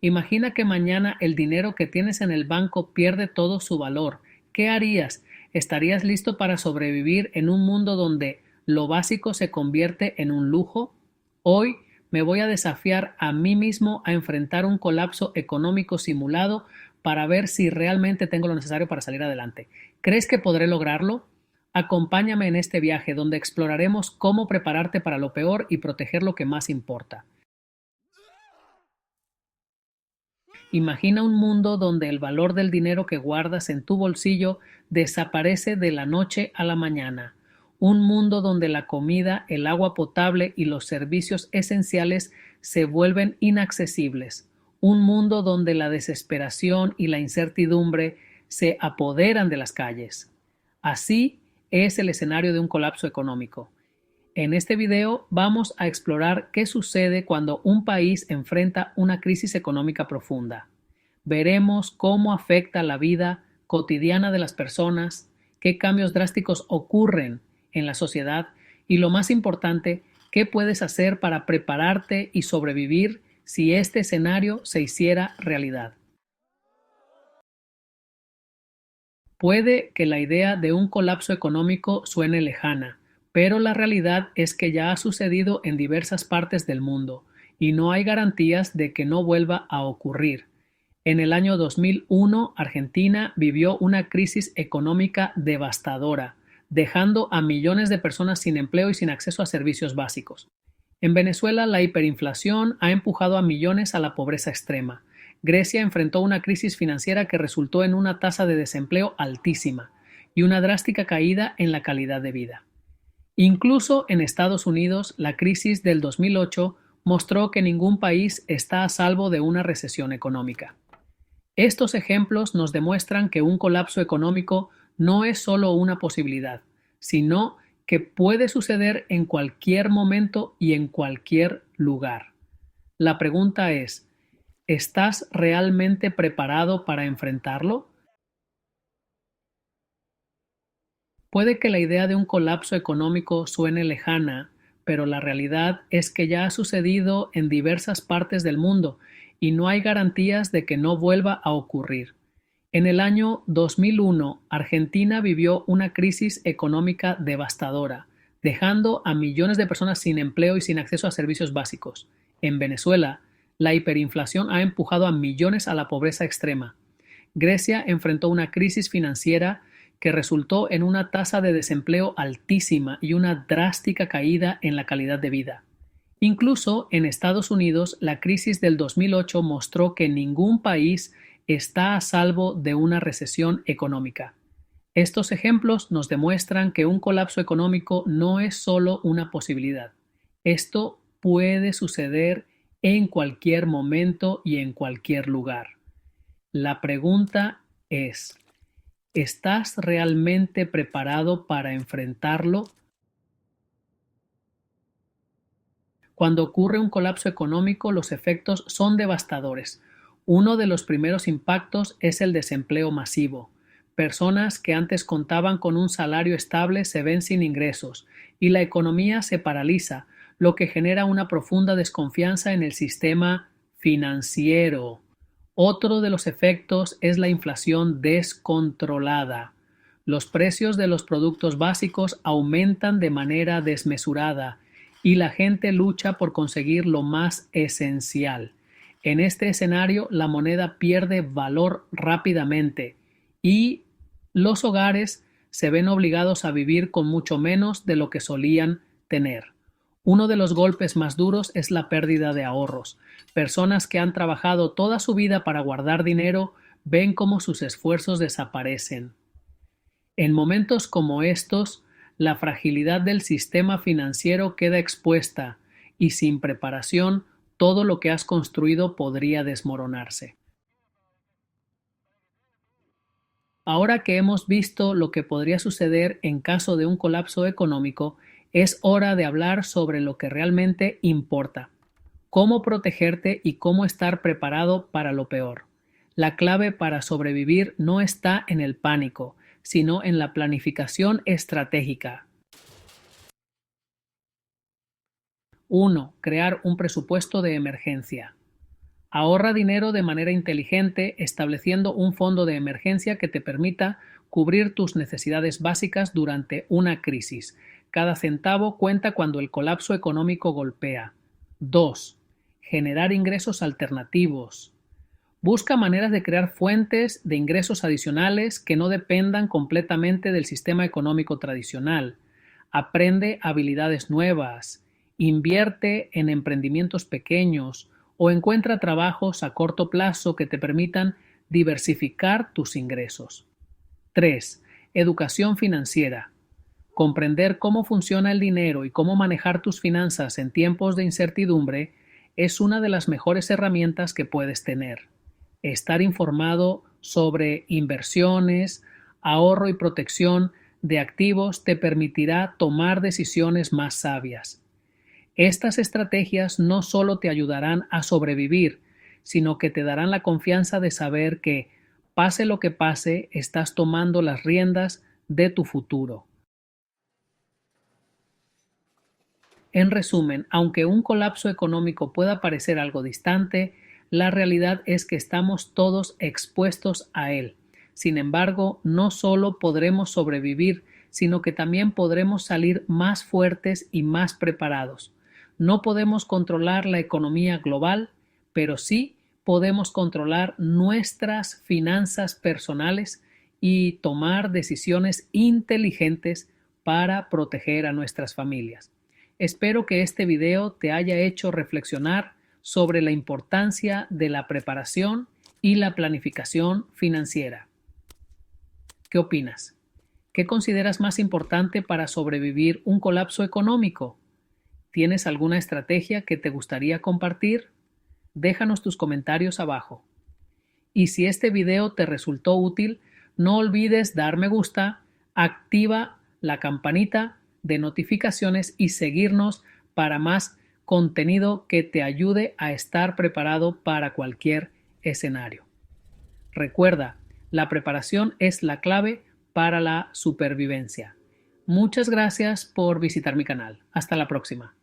Imagina que mañana el dinero que tienes en el banco pierde todo su valor. ¿Qué harías? ¿Estarías listo para sobrevivir en un mundo donde lo básico se convierte en un lujo? Hoy me voy a desafiar a mí mismo a enfrentar un colapso económico simulado para ver si realmente tengo lo necesario para salir adelante. ¿Crees que podré lograrlo? Acompáñame en este viaje donde exploraremos cómo prepararte para lo peor y proteger lo que más importa. Imagina un mundo donde el valor del dinero que guardas en tu bolsillo desaparece de la noche a la mañana. Un mundo donde la comida, el agua potable y los servicios esenciales se vuelven inaccesibles. Un mundo donde la desesperación y la incertidumbre se apoderan de las calles. Así es el escenario de un colapso económico. En este video vamos a explorar qué sucede cuando un país enfrenta una crisis económica profunda. Veremos cómo afecta la vida cotidiana de las personas, qué cambios drásticos ocurren en la sociedad y, lo más importante, qué puedes hacer para prepararte y sobrevivir si este escenario se hiciera realidad. Puede que la idea de un colapso económico suene lejana, pero la realidad es que ya ha sucedido en diversas partes del mundo y no hay garantías de que no vuelva a ocurrir. En el año 2001, Argentina vivió una crisis económica devastadora, dejando a millones de personas sin empleo y sin acceso a servicios básicos. En Venezuela, la hiperinflación ha empujado a millones a la pobreza extrema. Grecia enfrentó una crisis financiera que resultó en una tasa de desempleo altísima y una drástica caída en la calidad de vida. Incluso en Estados Unidos, la crisis del 2008 mostró que ningún país está a salvo de una recesión económica. Estos ejemplos nos demuestran que un colapso económico no es solo una posibilidad, sino que puede suceder en cualquier momento y en cualquier lugar. La pregunta es, ¿estás realmente preparado para enfrentarlo? Puede que la idea de un colapso económico suene lejana, pero la realidad es que ya ha sucedido en diversas partes del mundo y no hay garantías de que no vuelva a ocurrir. En el año 2001, Argentina vivió una crisis económica devastadora, dejando a millones de personas sin empleo y sin acceso a servicios básicos. En Venezuela, la hiperinflación ha empujado a millones a la pobreza extrema. Grecia enfrentó una crisis financiera que resultó en una tasa de desempleo altísima y una drástica caída en la calidad de vida. Incluso en Estados Unidos, la crisis del 2008 mostró que ningún país está a salvo de una recesión económica. Estos ejemplos nos demuestran que un colapso económico no es solo una posibilidad. Esto puede suceder en cualquier momento y en cualquier lugar. La pregunta es, ¿estás realmente preparado para enfrentarlo? Cuando ocurre un colapso económico, los efectos son devastadores. Uno de los primeros impactos es el desempleo masivo. Personas que antes contaban con un salario estable se ven sin ingresos y la economía se paraliza, lo que genera una profunda desconfianza en el sistema financiero. Otro de los efectos es la inflación descontrolada. Los precios de los productos básicos aumentan de manera desmesurada y la gente lucha por conseguir lo más esencial. En este escenario, la moneda pierde valor rápidamente y los hogares se ven obligados a vivir con mucho menos de lo que solían tener. Uno de los golpes más duros es la pérdida de ahorros. Personas que han trabajado toda su vida para guardar dinero ven cómo sus esfuerzos desaparecen. En momentos como estos, la fragilidad del sistema financiero queda expuesta y sin preparación, todo lo que has construido podría desmoronarse. Ahora que hemos visto lo que podría suceder en caso de un colapso económico, es hora de hablar sobre lo que realmente importa, cómo protegerte y cómo estar preparado para lo peor. La clave para sobrevivir no está en el pánico, sino en la planificación estratégica. 1. Crear un presupuesto de emergencia. Ahorra dinero de manera inteligente, estableciendo un fondo de emergencia que te permita cubrir tus necesidades básicas durante una crisis. Cada centavo cuenta cuando el colapso económico golpea. 2. Generar ingresos alternativos. Busca maneras de crear fuentes de ingresos adicionales que no dependan completamente del sistema económico tradicional. Aprende habilidades nuevas. Invierte en emprendimientos pequeños o encuentra trabajos a corto plazo que te permitan diversificar tus ingresos. 3. Educación financiera. Comprender cómo funciona el dinero y cómo manejar tus finanzas en tiempos de incertidumbre es una de las mejores herramientas que puedes tener. Estar informado sobre inversiones, ahorro y protección de activos te permitirá tomar decisiones más sabias. Estas estrategias no solo te ayudarán a sobrevivir, sino que te darán la confianza de saber que, pase lo que pase, estás tomando las riendas de tu futuro. En resumen, aunque un colapso económico pueda parecer algo distante, la realidad es que estamos todos expuestos a él. Sin embargo, no solo podremos sobrevivir, sino que también podremos salir más fuertes y más preparados. No podemos controlar la economía global, pero sí podemos controlar nuestras finanzas personales y tomar decisiones inteligentes para proteger a nuestras familias. Espero que este video te haya hecho reflexionar sobre la importancia de la preparación y la planificación financiera. ¿Qué opinas? ¿Qué consideras más importante para sobrevivir un colapso económico? ¿Tienes alguna estrategia que te gustaría compartir? Déjanos tus comentarios abajo. Y si este video te resultó útil, no olvides dar me gusta, activa la campanita de notificaciones y seguirnos para más contenido que te ayude a estar preparado para cualquier escenario. Recuerda, la preparación es la clave para la supervivencia. Muchas gracias por visitar mi canal. Hasta la próxima.